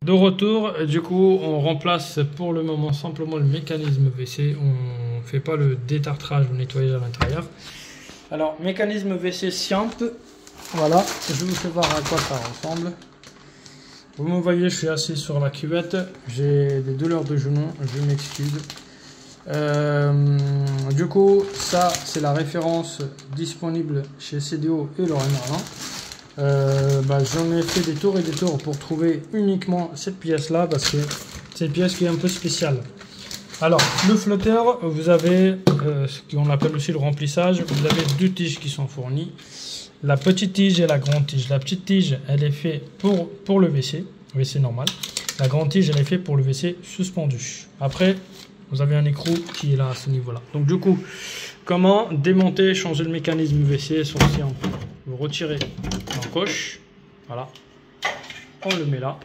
De retour, du coup, on remplace pour le moment simplement le mécanisme WC. On ne fait pas le détartrage ou nettoyage à l'intérieur. Alors, mécanisme WC simple. Voilà, je vous fais voir à quoi ça ressemble. Vous me voyez, je suis assis sur la cuvette. J'ai des douleurs de genoux, je m'excuse. Du coup, ça, c'est la référence disponible chez CDO et Leroy Merlin. J'en ai fait des tours et des tours pour trouver uniquement cette pièce là parce que c'est une pièce qui est un peu spéciale. Alors le flotteur, vous avez ce qu'on appelle aussi le remplissage. Vous avez deux tiges qui sont fournies, la petite tige et la grande tige. La petite tige, elle est faite pour le WC normal. La grande tige, elle est faite pour le WC suspendu. Après vous avez un écrou qui est là à ce niveau là. Donc du coup, comment démonter, changer le mécanisme WC sont simples. Vous retirez l'encoche, voilà, on le met là.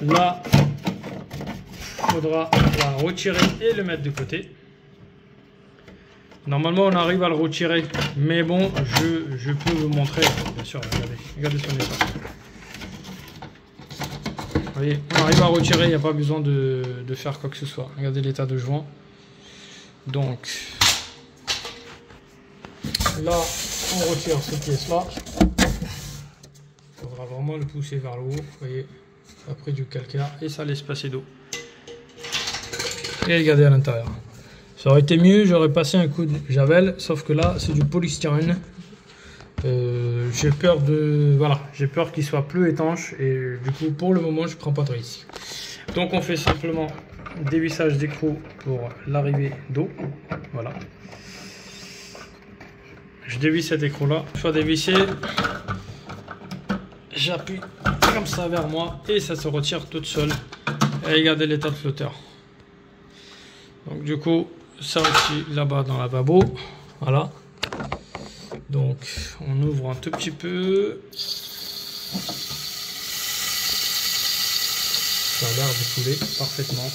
Là, il faudra la retirer et le mettre de côté. Normalement, on arrive à le retirer, mais bon, je peux vous montrer. Bien sûr, regardez son état. Vous voyez, on arrive à retirer, il n'y a pas besoin de faire quoi que ce soit. Regardez l'état de joint. Donc, là, on retire cette pièce là. Il faudra vraiment le pousser vers le haut. Vous voyez, après du calcaire et ça laisse passer d'eau. Et regardez à l'intérieur. Ça aurait été mieux, j'aurais passé un coup de javel, sauf que là c'est du polystyrène. J'ai peur j'ai peur qu'il soit plus étanche et du coup pour le moment je prends pas de risque. Donc on fait simplement dévissage d'écrou pour l'arrivée d'eau. Voilà. Je dévisse cet écrou là. Une fois dévissé, j'appuie comme ça vers moi et ça se retire toute seule. Et regardez l'état de flotteur. Donc du coup, ça aussi là-bas dans la lavabo. Voilà. Donc on ouvre un tout petit peu. Ça a l'air de couler parfaitement.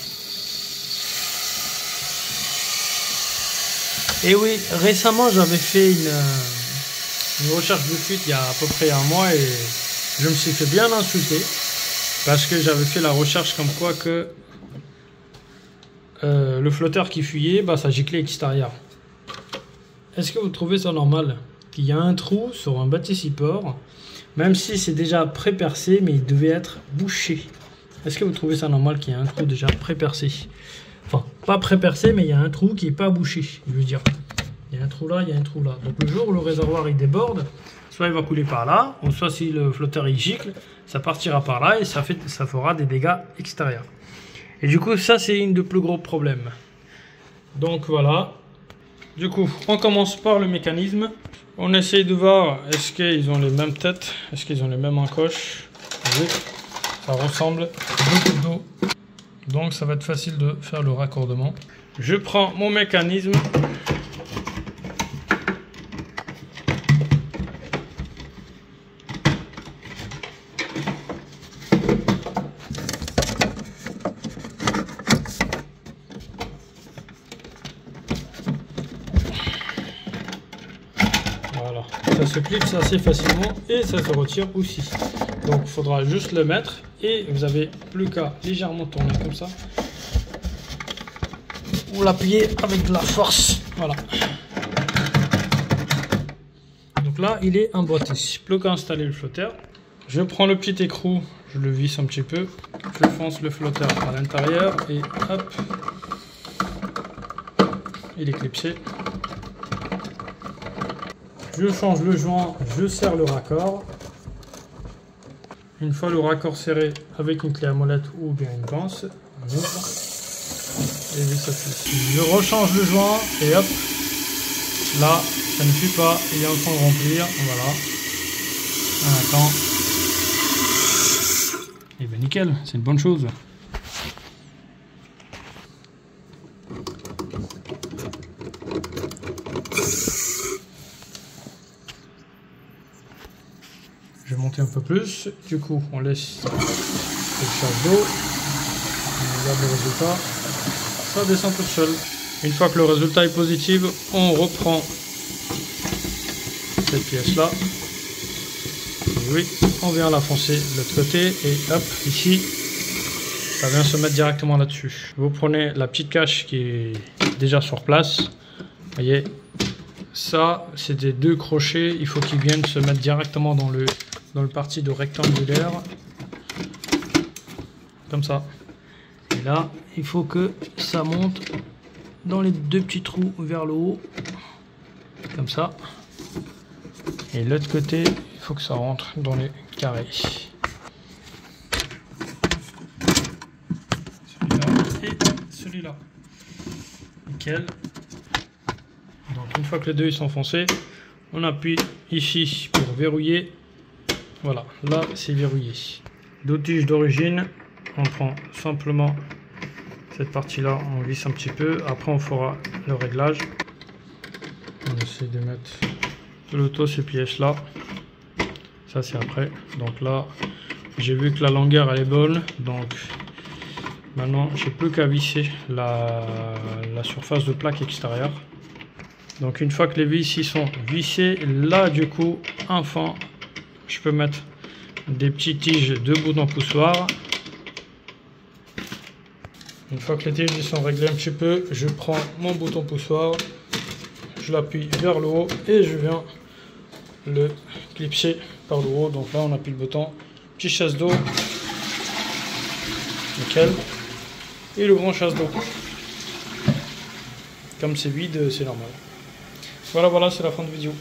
Et oui, récemment j'avais fait une recherche de fuite il y a à peu près un mois et je me suis fait bien insulter parce que j'avais fait la recherche comme quoi que le flotteur qui fuyait, ça giclait extérieur. Est-ce que vous trouvez ça normal qu'il y a un trou sur un bâtissiport, même si c'est déjà pré-percé, mais il devait être bouché? Est-ce que vous trouvez ça normal qu'il y ait un trou déjà pré-percé? Enfin, pas pré-percé, mais il y a un trou qui n'est pas bouché. Je veux dire, il y a un trou là, il y a un trou là. Donc le jour où le réservoir il déborde, soit il va couler par là, ou soit si le flotteur il gicle, ça partira par là et ça fera des dégâts extérieurs. Et du coup, ça c'est une des plus gros problèmes. Donc voilà. Du coup, on commence par le mécanisme. On essaye de voir est-ce qu'ils ont les mêmes têtes, est-ce qu'ils ont les mêmes encoches. Oui, ça ressemble beaucoup d'eau. Donc ça va être facile de faire le raccordement. Je prends mon mécanisme. Voilà, ça se clipse assez facilement et ça se retire aussi. Donc il faudra juste le mettre et vous avez plus qu'à légèrement tourner comme ça. Vous l'appuyez avec de la force. Voilà. Donc là il est emboîté. Plus qu'à installer le flotteur. Je prends le petit écrou, je le visse un petit peu. Je fonce le flotteur à l'intérieur et hop. Il est clipsé. Je change le joint, je serre le raccord. Une fois le raccord serré avec une clé à molette ou bien une pince, on ouvre et je rechange le joint et hop, là ça ne suit pas, il est en train de remplir, voilà. On attend. Et bien nickel, c'est une bonne chose. Je vais monter un peu plus, du coup on laisse le charge d'eau, on regarde le résultat, ça descend tout seul. Une fois que le résultat est positif, on reprend cette pièce là, jouer, on vient l'enfoncer de l'autre côté et hop, ici, ça vient se mettre directement là-dessus. Vous prenez la petite cache qui est déjà sur place. Vous voyez, ça, c'est des 2 crochets. Il faut qu'ils viennent se mettre directement dans le parti de rectangulaire. Comme ça. Et là, il faut que ça monte dans les 2 petits trous vers le haut. Comme ça. Et l'autre côté, il faut que ça rentre dans les carrés. Celui-là et celui-là. Nickel. Donc une fois que les 2 ils sont foncés, on appuie ici pour verrouiller. Voilà, là c'est verrouillé. D'autres d'origine, on prend simplement cette partie-là, on visse un petit peu. Après on fera le réglage. On essaie de mettre l'auto ces pièces-là. Ça c'est après. Donc là, j'ai vu que la longueur elle est bonne. Donc maintenant, j'ai plus qu'à visser la surface de plaque extérieure. Donc une fois que les vis ici sont vissées, là du coup, enfin, je peux mettre des petites tiges de boutons poussoir. Une fois que les tiges sont réglées un petit peu, je prends mon bouton poussoir, je l'appuie vers le haut et je viens le clipser par le haut. Donc là, on appuie le bouton, petit chasse d'eau, nickel, et le grand chasse d'eau. Comme c'est vide, c'est normal. Voilà, c'est la fin de vidéo.